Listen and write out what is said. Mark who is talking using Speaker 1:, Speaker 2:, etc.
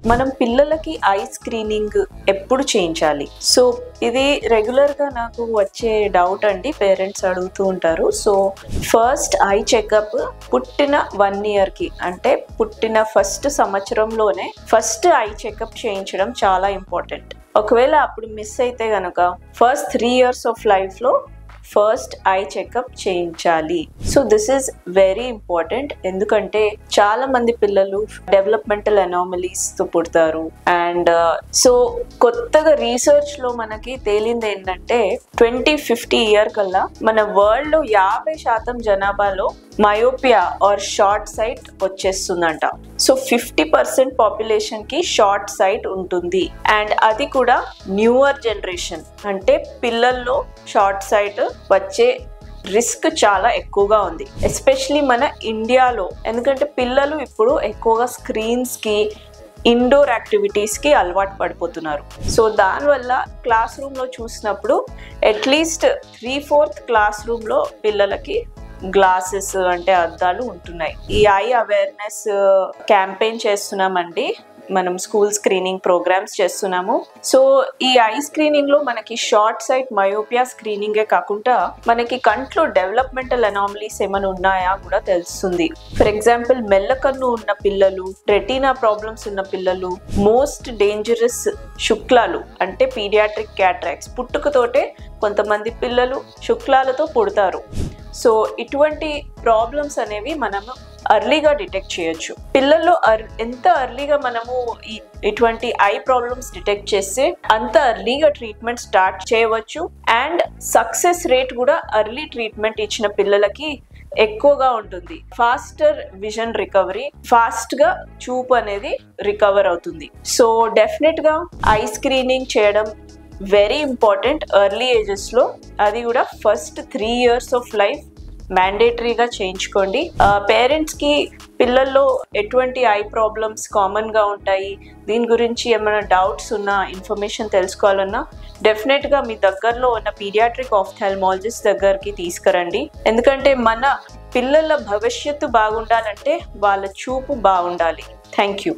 Speaker 1: మనం పిల్లలకి I screening ఎప్పుడు చేయించాలి? సో ఇది రెగ్యులర్గా నాకు వచ్చే డౌట్ అండి, పేరెంట్స్ అడుగుతూ ఉంటారు. సో ఫస్ట్ ఐ చెకప్ పుట్టిన 1 ఇయర్కి, అంటే పుట్టిన ఫస్ట్ సంవత్సరంలోనే ఫస్ట్ ఐ చెకప్ చేయించడం చాలా ఇంపార్టెంట్. ఒకవేళ అప్పుడు మిస్ అయితే కనుక ఫస్ట్ 3 ఇయర్స్ ఆఫ్ లైఫ్లో ఫస్ట్ ఐ చెకప్ చేయించాలి. So this is very important, ఎందుకంటే చాలా మంది పిల్లలు డెవలప్మెంటల్ అనామలీస్తో పుడతారు. అండ్ సో కొత్తగా రీసెర్చ్లో మనకి తేలింది ఏంటంటే 2050 ఇయర్ కల్లా మన వరల్డ్లో 50% జనాభాలో మయోపియా ఆర్ షార్ట్ సైట్ వచ్చేస్తుందంట. సో 50% పాపులేషన్కి షార్ట్ సైట్ ఉంటుంది. అండ్ అది కూడా న్యూవర్ జనరేషన్, అంటే పిల్లల్లో షార్ట్ సైట్ వచ్చే రిస్క్ చాలా ఎక్కువగా ఉంది, ఎస్పెషలీ మన ఇండియాలో. ఎందుకంటే పిల్లలు ఇప్పుడు ఎక్కువగా స్క్రీన్స్కి, ఇండోర్ యాక్టివిటీస్కి అలవాటు పడిపోతున్నారు. సో దానివల్ల క్లాస్ రూమ్లో చూసినప్పుడు అట్లీస్ట్ 3/4 క్లాస్ రూమ్లో పిల్లలకి గ్లాసెస్ అంటే అద్దాలు ఉంటున్నాయి. ఈ ఐ అవేర్నెస్ క్యాంపెయిన్ చేస్తున్నామండి, మనం స్కూల్ స్క్రీనింగ్ ప్రోగ్రామ్స్ చేస్తున్నాము. సో ఈ ఐ స్క్రీనింగ్ లో మనకి షార్ట్ సైట్ మయోపియా స్క్రీనింగే కాకుండా మనకి కంట్లో డెవలప్మెంటల్ అనామలీస్ ఏమైనా ఉన్నాయా కూడా తెలుస్తుంది. ఫర్ ఎగ్జాంపుల్ మెల్లకన్ను ఉన్న పిల్లలు, రెటీనా ప్రాబ్లమ్స్ ఉన్న పిల్లలు, మోస్ట్ డేంజరస్ శుక్లాలు అంటే పీడియాట్రిక్ క్యాట్రాక్ట్స్, పుట్టుకతోటే కొంతమంది పిల్లలు శుక్లాలతో పుడతారు. సో ఇటువంటి ప్రాబ్లమ్స్ అనేవి మనము అర్లీగా డిటెక్ట్ చేయొచ్చు. పిల్లల్లో ఎంత అర్లీగా మనము ఇటువంటి ఐ ప్రాబ్లమ్స్ డిటెక్ట్ చేస్తే అంత అర్లీగా ట్రీట్మెంట్ స్టార్ట్ చేయవచ్చు. అండ్ సక్సెస్ రేట్ కూడా అర్లీ ట్రీట్మెంట్ ఇచ్చిన పిల్లలకి ఎక్కువగా ఉంటుంది. ఫాస్టర్ విజన్ రికవరీ, ఫాస్ట్గా చూపు అనేది రికవర్ అవుతుంది. సో డెఫినెట్గా ఐ స్క్రీనింగ్ చేయడం వెరీ ఇంపార్టెంట్ ఎర్లీ ఏజెస్లో, అది కూడా ఫస్ట్ 3 ఇయర్స్ ఆఫ్ లైఫ్ మ్యాండేటరీగా చేయించుకోండి. పేరెంట్స్కి పిల్లల్లో ఎటువంటి ఐ ప్రాబ్లమ్స్ కామన్గా ఉంటాయి, దీని గురించి ఏమైనా డౌట్స్ ఉన్నా, ఇన్ఫర్మేషన్ తెలుసుకోవాలన్నా డెఫినెట్గా మీ దగ్గరలో ఉన్న పీడియాట్రిక్ ఆఫ్థాల్మాలజిస్ట్ దగ్గరికి తీసుకురండి. ఎందుకంటే మన పిల్లల భవిష్యత్తు బాగుండాలంటే వాళ్ళ చూపు బాగుండాలి. Thank you.